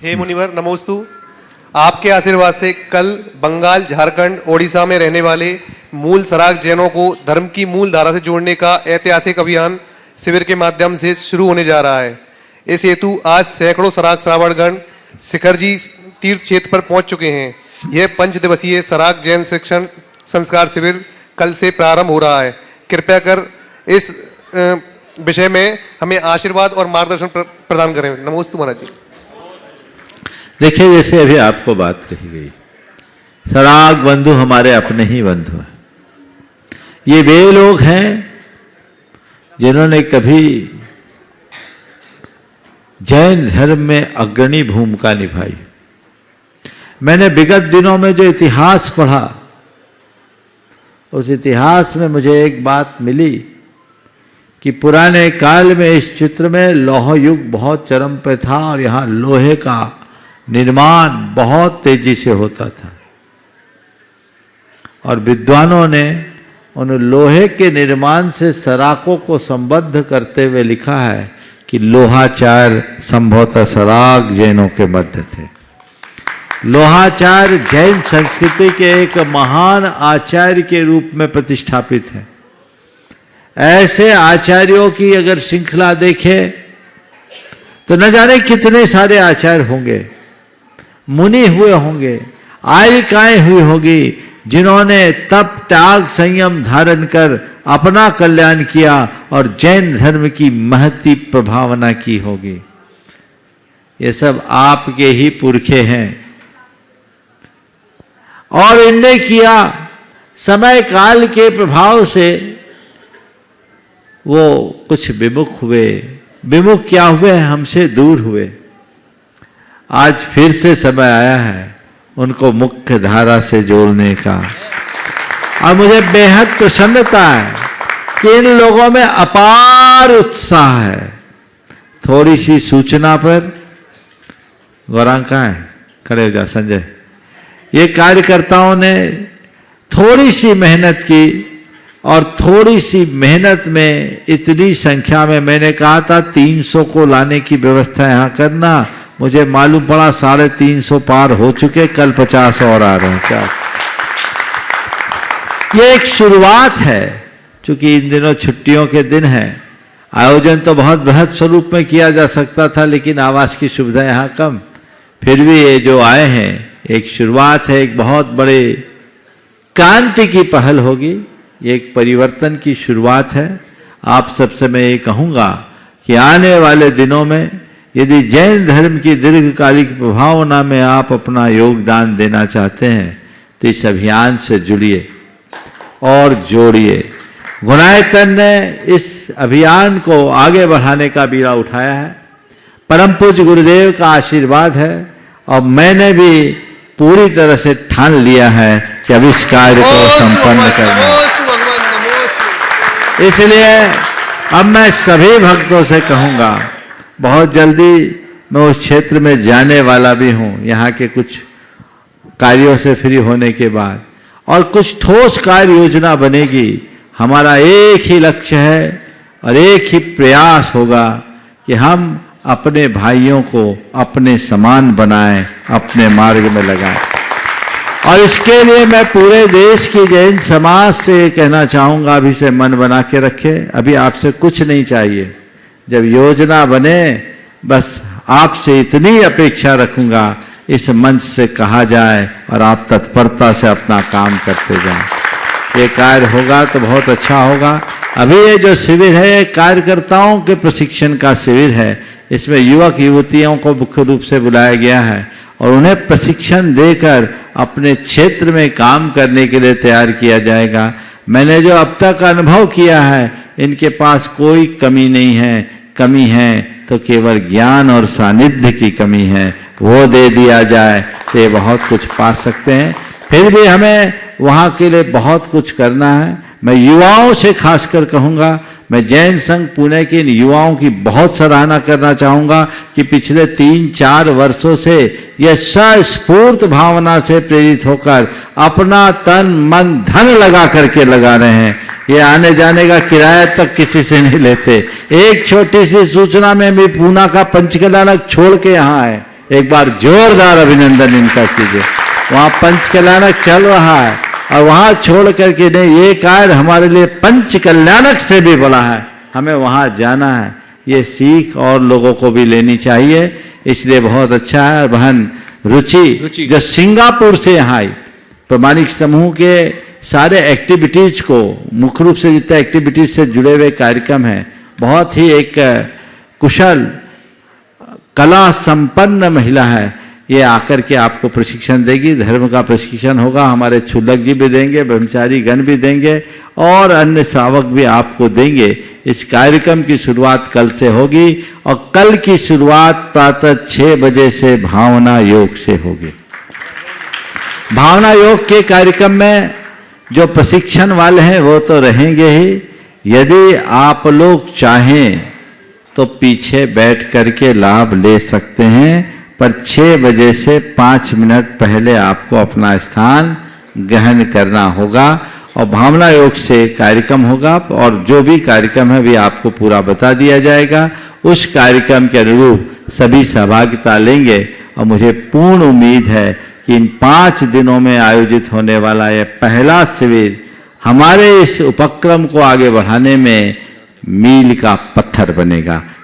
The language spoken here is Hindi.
हे मुनिवर नमोस्तु। आपके आशीर्वाद से कल बंगाल, झारखंड, ओडिशा में रहने वाले मूल सराग जैनों को धर्म की मूल धारा से जोड़ने का ऐतिहासिक अभियान शिविर के माध्यम से शुरू होने जा रहा है। इस हेतु आज सैकड़ों सराग श्रावणगण शिखरजी तीर्थ क्षेत्र पर पहुंच चुके हैं। यह 5 दिवसीय सराग जैन शिक्षण संस्कार शिविर कल से प्रारंभ हो रहा है। कृपया कर इस विषय में हमें आशीर्वाद और मार्गदर्शन प्रदान करें। नमोस्तु महाराज जी। देखिए, जैसे अभी आपको बात कही गई, सराग बंधु हमारे अपने ही बंधु हैं। ये वे लोग हैं जिन्होंने कभी जैन धर्म में अग्रणी भूमिका निभाई। मैंने विगत दिनों में जो इतिहास पढ़ा, उस इतिहास में मुझे एक बात मिली कि पुराने काल में इस चित्र में लौह युग बहुत चरम पे था और यहाँ लोहे का निर्माण बहुत तेजी से होता था और विद्वानों ने उन लोहे के निर्माण से सराकों को संबद्ध करते हुए लिखा है कि लोहाचार संभवतः सराग जैनों के मध्य थे। लोहाचार जैन संस्कृति के एक महान आचार्य के रूप में प्रतिष्ठापित है। ऐसे आचार्यों की अगर श्रृंखला देखे तो न जाने कितने सारे आचार्य होंगे, मुनि हुए होंगे, आयिकाएं हुई होगी, जिन्होंने तप त्याग संयम धारण कर अपना कल्याण किया और जैन धर्म की महती प्रभावना की होगी। ये सब आपके ही पुरखे हैं और इनने किया। समय काल के प्रभाव से वो कुछ विमुख हुए। विमुख क्या हुए? हमसे दूर हुए। आज फिर से समय आया है उनको मुख्य धारा से जोड़ने का और मुझे बेहद प्रसन्नता है कि इन लोगों में अपार उत्साह है। थोड़ी सी सूचना पर गौरांग कहाँ है? खड़े हो जा संजय। ये कार्यकर्ताओं ने थोड़ी सी मेहनत की और थोड़ी सी मेहनत में इतनी संख्या में, मैंने कहा था 300 को लाने की व्यवस्था यहाँ करना, मुझे मालूम पड़ा 350 पार हो चुके, कल 50 और आ रहे हैं। क्या ये एक शुरुआत है। क्योंकि इन दिनों छुट्टियों के दिन हैं, आयोजन तो बहुत बृहद स्वरूप में किया जा सकता था, लेकिन आवास की सुविधा यहाँ कम। फिर भी ये जो आए हैं एक शुरुआत है, एक बहुत बड़े क्रांति की पहल होगी। ये एक परिवर्तन की शुरुआत है। आप सबसे मैं ये कहूँगा कि आने वाले दिनों में यदि जैन धर्म की दीर्घकालिक प्रभावना में आप अपना योगदान देना चाहते हैं तो इस अभियान से जुड़िए और जोड़िए। गुणायतन ने इस अभियान को आगे बढ़ाने का बीड़ा उठाया है। परम पूज्य गुरुदेव का आशीर्वाद है और मैंने भी पूरी तरह से ठान लिया है कि अब इस कार्य को संपन्न करना। इसलिए अब मैं सभी भक्तों से कहूँगा, बहुत जल्दी मैं उस क्षेत्र में जाने वाला भी हूँ यहाँ के कुछ कार्यों से फ्री होने के बाद, और कुछ ठोस कार्य योजना बनेगी। हमारा एक ही लक्ष्य है और एक ही प्रयास होगा कि हम अपने भाइयों को अपने समान बनाएं, अपने मार्ग में लगाएं। और इसके लिए मैं पूरे देश की जैन समाज से कहना चाहूँगा, अभी से मन बना के रखें। अभी आपसे कुछ नहीं चाहिए। जब योजना बने बस आपसे इतनी अपेक्षा रखूंगा, इस मंच से कहा जाए और आप तत्परता से अपना काम करते जाएं। ये कार्य होगा तो बहुत अच्छा होगा। अभी ये जो शिविर है कार्यकर्ताओं के प्रशिक्षण का शिविर है। इसमें युवक युवतियों को मुख्य रूप से बुलाया गया है और उन्हें प्रशिक्षण देकर अपने क्षेत्र में काम करने के लिए तैयार किया जाएगा। मैंने जो अब तक अनुभव किया है, इनके पास कोई कमी नहीं है। कमी है तो केवल ज्ञान और सानिध्य की कमी है। वो दे दिया जाए तो ये बहुत कुछ पा सकते हैं। फिर भी हमें वहाँ के लिए बहुत कुछ करना है। मैं युवाओं से खासकर कहूँगा, मैं जैन संघ पुणे के इन युवाओं की बहुत सराहना करना चाहूँगा कि पिछले 3-4 वर्षों से यह सस्फूर्त भावना से प्रेरित होकर अपना तन मन धन लगा करके लगा रहे हैं। ये आने जाने का किराया तक किसी से नहीं लेते। एक छोटी सी सूचना में भी पूना का पंचकलानक छोड़ के यहाँ आए, एक बार जोरदार अभिनंदन इनका कीजिए। वहाँ पंच कल्याणक चल रहा है और वहाँ छोड़ करके नहीं, ये कार्य हमारे लिए पंच कल्याणक से भी बड़ा है, हमें वहाँ जाना है। ये सीख और लोगों को भी लेनी चाहिए, इसलिए बहुत अच्छा है। बहन रुचि जो सिंगापुर से यहाँ आई, प्रमाणिक समूह के सारे एक्टिविटीज को, मुख्य रूप से जितने एक्टिविटीज से जुड़े हुए कार्यक्रम हैं, बहुत ही एक कुशल कला संपन्न महिला है। ये आकर के आपको प्रशिक्षण देगी, धर्म का प्रशिक्षण होगा, हमारे क्षुल्लक जी भी देंगे, ब्रह्मचारी गण भी देंगे और अन्य श्रावक भी आपको देंगे। इस कार्यक्रम की शुरुआत कल से होगी और कल की शुरुआत प्रातः 6 बजे से भावना योग से होगी। भावना योग के कार्यक्रम में जो प्रशिक्षण वाले हैं वो तो रहेंगे ही, यदि आप लोग चाहें तो पीछे बैठ करके लाभ ले सकते हैं, पर 6 बजे से 5 मिनट पहले आपको अपना स्थान ग्रहण करना होगा और भावना योग से कार्यक्रम होगा और जो भी कार्यक्रम है भी आपको पूरा बता दिया जाएगा। उस कार्यक्रम के अनुरूप सभी सहभागिता लेंगे और मुझे पूर्ण उम्मीद है कि इन 5 दिनों में आयोजित होने वाला यह पहला शिविर हमारे इस उपक्रम को आगे बढ़ाने में मील का पत्थर बनेगा।